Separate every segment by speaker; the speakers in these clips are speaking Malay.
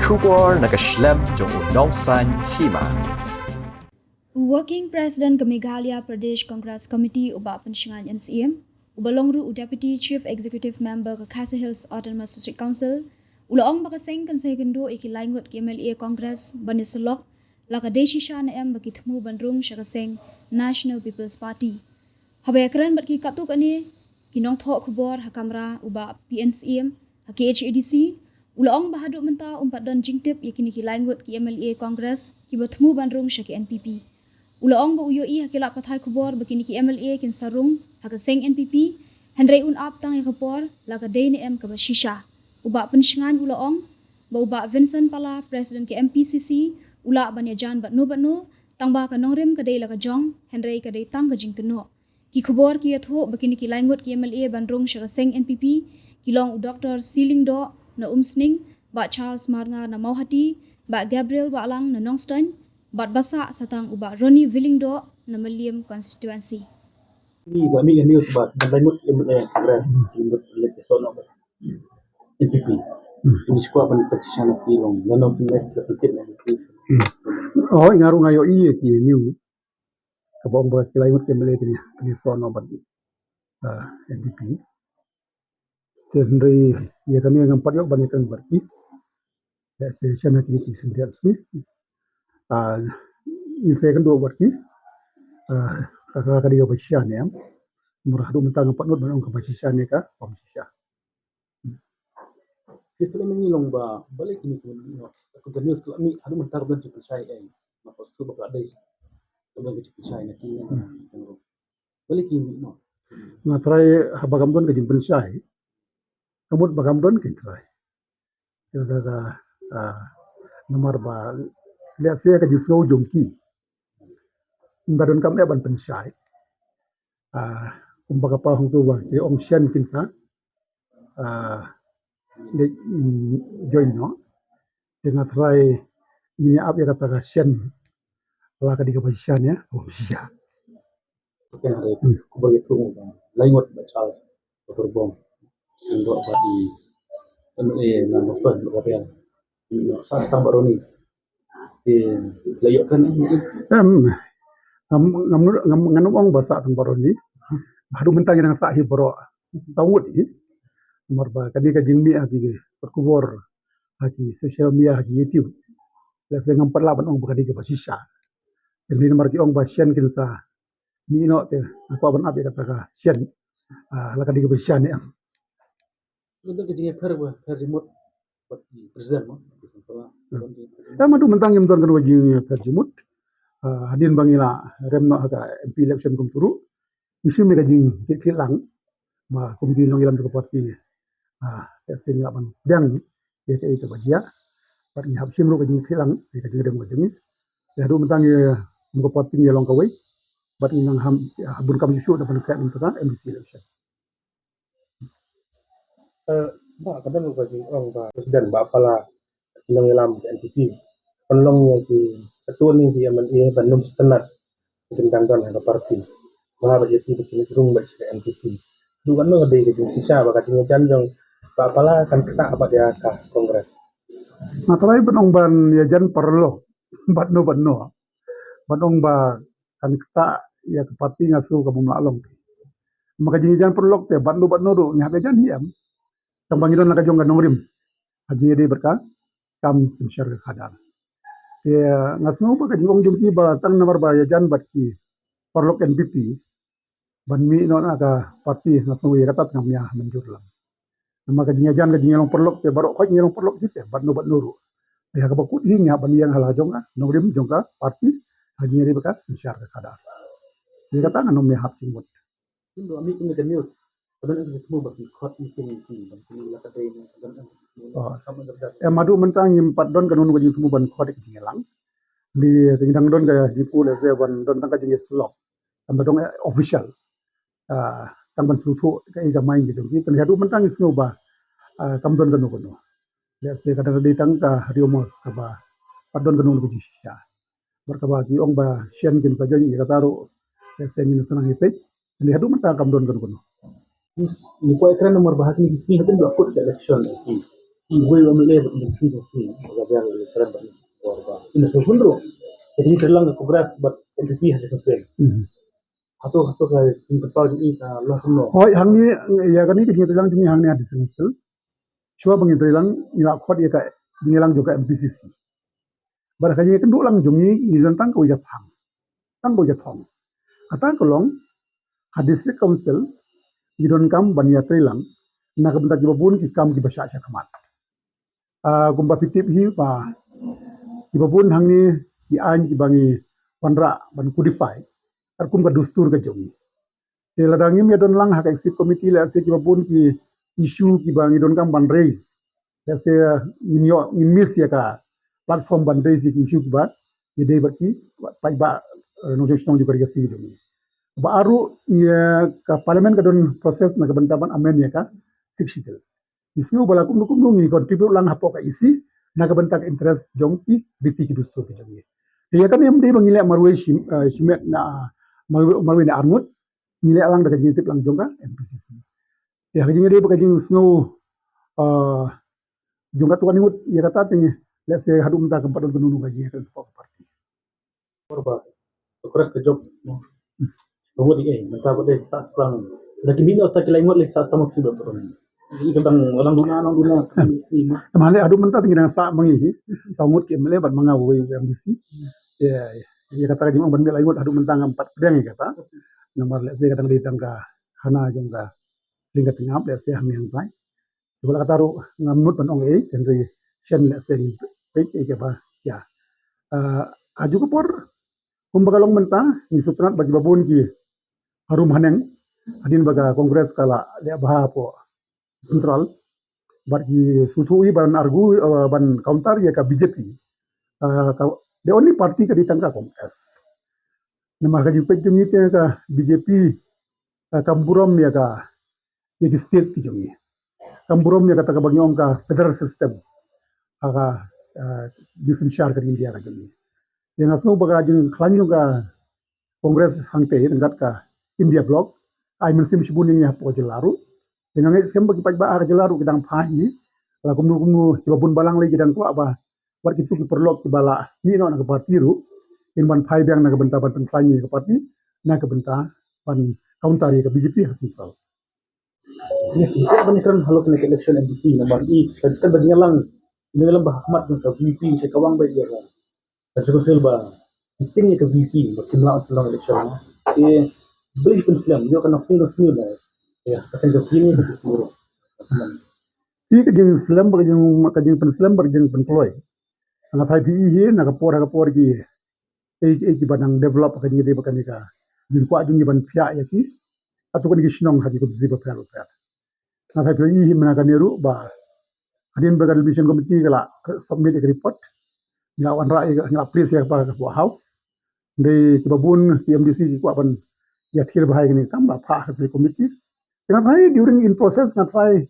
Speaker 1: Shubor nakaslem jong unongsan hima.
Speaker 2: Working President ke Meghalaya Pradesh Congress Committee uba penshingan NCM, ubalongru Deputy Chief Executive Member ke Khasi Hills Autonomous District Council, ulaong bakaseng kan saya gendo iki laingot ke MLA Congress baniselok laka deshi shan em bakithmu bandrung syakaseng National People's Party. Habaya keren bat ki katuk ani kinong thok khubor hakamra uba PNCM ha KHADC ulaong bahaduk menta umpat don jingtip yakini ki laingot ki MLA Congress ki bathmu bandrung syaki NPP. Ulaong ba uyoi hakilap pathai kubor begini ki MLA kin sarung haka seng NPP Henry un ap tang yakapor laga dayne em ka bashisha uba penshingan ulaong ba uba Vincent Pala President ki MPCC ula banya jan batno tang ba ka nongrim ka day laga jong Henry ka day tang ka jingkeno ki kubor ki yatho begini ki laingot ki MLA bandrung syaka seng NPP kilong Dr. Siling Do na Umsning ba Charles Marnga na Mauhati ba Gabriel ba Alang na Nongstein Bat basa satang uba Ronnie Willingdo na Maliam constituency.
Speaker 3: Ini kami yang news bat banyak yang Congress timur legislasi nomor NPP. Ini sekolah penelitian film dan film terkait NPP.
Speaker 4: Oh, ingaru ngayo iya ki news. Kabong ba kilay ut kemele kini sono bat NPP. Tendri ya kami yang empat yok banyak kan berarti. Ya saya kini sendiri sih. Ini second dua berarti kakak dia bersih ni am murah tu mentang empat not banyak bersih ni kah bersih.
Speaker 3: Kita mengilong ba balik ini pun aku jenis kalau ni ada mentar dan cukup saya maka tu bakal ada dengan cukup saya nanti balik ini no.
Speaker 4: Ngatrai habagam don kejim bersih. Kamu bagam don kentrai. Kita nomor ba lihat saya kerja sekolah jongki, badan kami aban pensai, kumbaga pa hong tuwa, jadi ong sian kinsa, join no, dengan try ini apa yang kata sian, laka di kapasian ya, siya.
Speaker 3: Bukan ada kumbaga tu, laingot Charles berbom, sendok badi, nama Novel berapa saat tambah Roni. Layakkan
Speaker 4: nganu ong basa tang baron ni hadu mentang yang sahi boro sawut ni marba kadi ka jingmi agi perkubor agi social media agi YouTube la se ngam perlaban ong bakadi ka basisha ni marki ong basian kinsa ni no te apa ban abi kata ka sian la kadi ka basisha ni am
Speaker 3: untuk kejingnya perjemut presiden mo
Speaker 4: madu mentang yang tuan kan wajib perjemut hadin bangila remno aga MP election kum turu misi me gajing tilang ma kum di long ilam ko parti testing laban dang ye ke itu bajia par ni hab simro gajing tilang ye gajing dem gajing ya du mentang ye ko parti ni long kawai bat ni nang ham habun kam isu da ban ka untuk MPC election
Speaker 3: ba kadang bagi orang ba presiden ba pala long ilam NPP penlong yang di ketua ni dia MLA Bandung Setenat tentang dan ada parti bah bagi begini gerung bagi NPP dua no ada ke sisa bakal janjong ba pala kan kita apa dia ka kongres
Speaker 4: matrai benong ban ya jan perlo batno banong ba kan kita ya ke parti ngasu ka bumlalong maka jan perlo te batno do nya ga jan hiam tambangidon na kajong ganongrim haji de berka kam sinsyar ka kadal ya ngasno ba kajong jumti ba tang nomor ba ya jan batki perlok NPP ban mi no aga parti ngasno ya kata ngamnya menjur lam maka jan long perlok te barok ko long perlok kite batno ru ya ka bakut hinya ban yang halajong nongrim jongka parti haji de berka sinsyar ka kadal ya kata nganom ya hap cimut
Speaker 3: itu ami ini ke news padahal itu semua bagi khot mungkin dan kini kata ini dan sama
Speaker 4: derajat madu mentang impat don kanun ko jitu ban khot ke jingelang di tingdang don ga jipu le ze ban don tang ka jinges slop tambah dong official tang ban sutu ka iga main gitu kita hadu mentang isno ba kam don kanu kono ya se kadang di tang ka riomos ka ba padon kanun ko jisya berkaba ki ong ba sien kin saja ni kata ro se ni sanang ipet di hadu mentang kam don kanu kono
Speaker 3: ni ko ekran nomor bahas ni sini kan dua kod election ni Ibu memilih berfungsi seperti agar keren banget warga. Ini sebenarnya jadi terlang ke kongres buat MPP hasil konsen. Atau kayak implemental ini lah semua.
Speaker 4: Oh, hang ni ya kan ni kini telang jumi hang ni ada sengsul. Cuma bagi telang ila khot ya ka dingelang juga MPCC. Bar kaya kan dulang jumi ni tentang ko ya thang. Tang ko ya thong. Kata kolong district council gidon kam bania telang na ka bentak babun ki kam ki basya sya kamat. Gumba pitip hi ba ki babun hang ni ki an ki bangi pandra ban codify ar kum ka dustur ka jumi. Ladangim ya don lang hak executive committee la se ki babun ki issue ki bangi don kam ban raise. Ya se inyo miss ya ka platform ban raise ki issue ki ba ye dei ba ki pai ba no jostong juga si jumi. Baru ya ka parlimen ka don proses na kabantaban amen ya ka sikshikil. Isnu bala kum ni contribute lang hapo ka isi na kabantak interest jong ki biti ki dustur ki jumi. Ya kan yang dei bangile marwe shimet na marwe na armut nilai alang daga jinitip lang jongga MPCC. Ya kajing dia kajing snow jongga tuan imut ya kata tanya let's say hadu minta keempat dan penunu kajing kan parti.
Speaker 3: Warga. Kongres ke job. Bawa dia, mereka boleh sasang. Lagi bina ustaz kita ingat lagi sasang waktu berapa ni. Jadi tentang orang duna sini.
Speaker 4: Mahale hadu minta tinggi nang sa mangi samut ke melebat mangawai MPCC. Ya kata kajing ban bela ingat hadu minta empat pedang kata. Nomor let's say kadang ditang ka khana jongga lingkat ngap let's say hang yang pai. Kalau kata ru ngamut panong jadi sian let's say pek ke ba ya. Aju ko por kumbagalong menta ni sutrat bagi babun ki harum haneng adin baga kongres kala le baha po central bagi sutui ban argu ban counter ya ka BJP. The only party ka ditang ka kongres. Nama kaji pek jumi te ka BJP kamburom ya ka ya state ki jumi. Kamburom ya kata ka bagyong ka federal system aga bisun syar ka India ka jumi. Yang asno baga jing khlanyo ka kongres hangte ngat ka India block ai mensim shibuni ya po jelaru. Dengan ngai skam bagi pajba ka jelaru kidang phahi la kumnu kibabun balang lagi kidang ko aba war kitu ki perlok ki bala ni no na ka partiru in ban phai biang na ka benta ban khlanyi ka parti na ka benta ban counter ya ka BJP hasil.
Speaker 3: Ya, kita banyak kan halok nak election MPC nomor I. Kita banyak lang ini dalam bahmat untuk VP sekawang baik dia kan. Tapi kalau ba pentingnya ke VP berjumlah dalam election. Beli Islam dia kan single lah. Ya, pasal ke kini ke semua.
Speaker 4: Pi kajing Islam kajing penslam kajing penploy. Ang thai pi hi na kapor ki ki banang develop kajing dia bakan ka. Jin kwa jing ban pia ya ki atau kan kisnong haji ko ziba pel. Nah, saya pilih menakan niru bah adin baga mission committee kala submit a report ngelawan rakyat ngelapris ya pada buah house dari kibabun KMDC ku apan ya thir bahai ni tambah phah ke committee dengan hai during in process ngat sai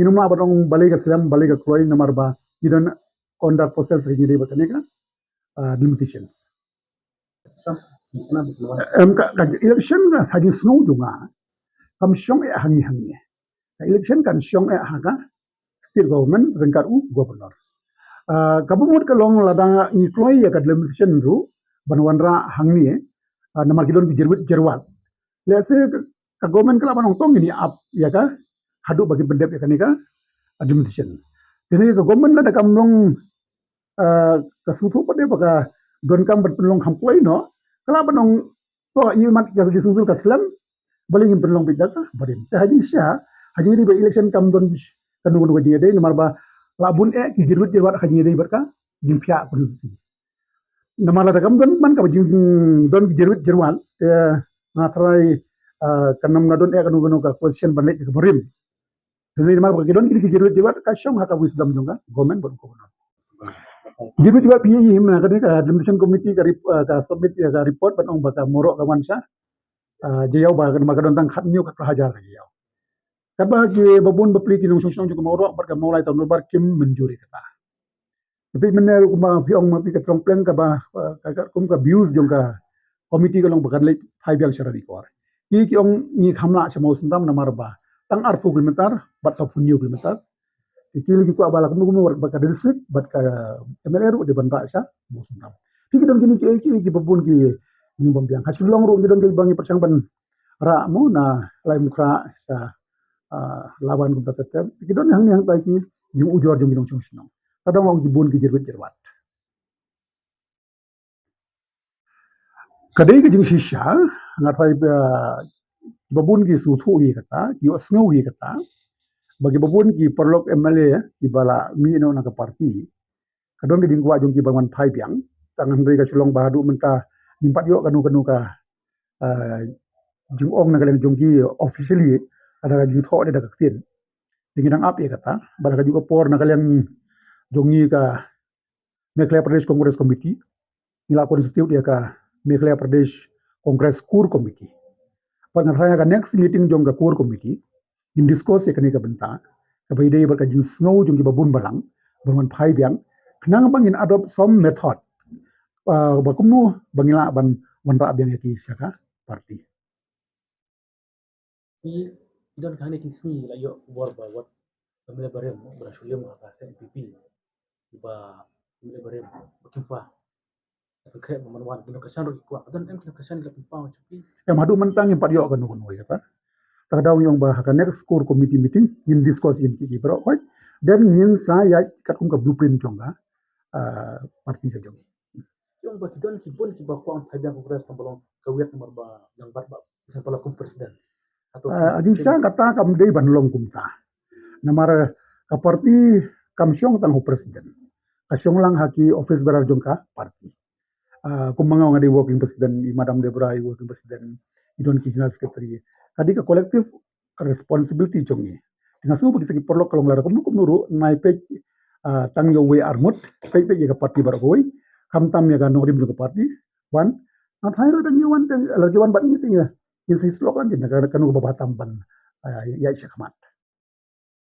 Speaker 4: minumna badong balai ka selam balai ka kroy namar ba idan under process ri ni batane ka limitations election ka saji snow junga kam syong e hangi election kan syong haka state government rengkat governor. Kabumut ka long ladang ngikloi ya ka election ru banwanra hangni nama kilon ki jerwat. Lese ka government kala banong tong ini up ya ka hadu bagi pendep ya kanika election. Jadi ka government la da kamrong ka sutu pade baka don kam berpenlong hamploi no kala banong to imat ka disusul ka slam baling penlong pidaka barin. Haji sya haji di election kam don kanu kanu kaji dei namar ba labun ki jirut jewat haji dei berka jimpia produksi namar la kam don man ka don jirut jerwan natrai kanam ngadon kanu kanu ka question banai ke berim jadi namar ba don ki jirut jewat ka syam haka wisdom jonga government bon ko jirut jewat pi him na ka administration committee ka submit ka report ban ong ba ka morok ka wansha jeyau ba ka don tang khat nyu ka hajar ka jeyau Kaba ki babun bapli ki nung sung juga maurok barka maulai tahun bar kim menjuri kata. Tapi mana kuma piong mapi ka trompleng kaba kum ka views jong ka komiti ka long bakan lek 5 yang syara dikor. Ki ong ni khamla chamau sendam namar ba tang arfu kilometer bat 10 kilometer Kili ki ku abala kumu war baka district bat ka MLR de banta sha bosun tam. Tiki don kini ki babun ki ni bombiang. Hasilong ru don ki bangi persang ban ra mo na lai mukra sa lawan ku batatem. Tiki don yang tai ki yung ujor jong gidong chung sinong. Kadang wong jibun ki jirwat. Kadai ki jing shisha ngatai babun ki su thu hi kata, ki osngau hi kata. Bagi babun ki perlok MLA ki bala mi no na ka parti. Kadon ki dingwa jong ki bangan phai piang, tangan rei ka sulong bahadu menta nimpat yo kanu ka jing ong na kalen jong ki officially ada ka jing tho de da ka tin. Dingidang ap ye kata, bala ka juga por na kalen jongi ka Meghalaya Pradesh Congress Committee, nila konstitute dia ka Meghalaya Pradesh Congress Core Committee. Pada saya ka next meeting jong ka Core Committee, in discuss ye kani ka benta, ka bai dei barka jing snow jong ki babun balang, bangun phai biang, kenang bangin adopt some method. Bakumno bangila ban wanra biang ki syaka parti.
Speaker 3: Di dan kahani kisni la yo war ba wat kamile barem berasulium ka sa MPP ba kamile barem bakimpa Kaya memenuhan kino kasan ro ikuan dan em kino kasan la pimpang chupi
Speaker 4: Yang madu mentang yang patio kanu kata. Kadang yung bah ka next core committee meeting in discuss in ki bro oi then nin sa ya kat kum ka blueprint jonga parti ka jong.
Speaker 3: yung ba kidon kibon ki ba ko ang tabiang kongres tambalong kawet nomor ba yang bat ba isa pala kum presiden atau
Speaker 4: Ading sa kata kam dei banlong kumta. Namara ka parti kam syong tang ho presiden. Ka syong lang haki office berar jong ka parti. Kumangau ngadi working president Madam Debra working president idon ki general secretary. Kadi ka collective responsibility jongi. Dengan su kita ki perlu kalau lara kum nuru nai pe tang yo we armut pe ka parti bar koi kam tam ya ga norim ka parti wan na thai ro tang wan tang lagi wan bat ni tinga. Yung sa slogan din nagkano ka babatam ban ya siya kamat.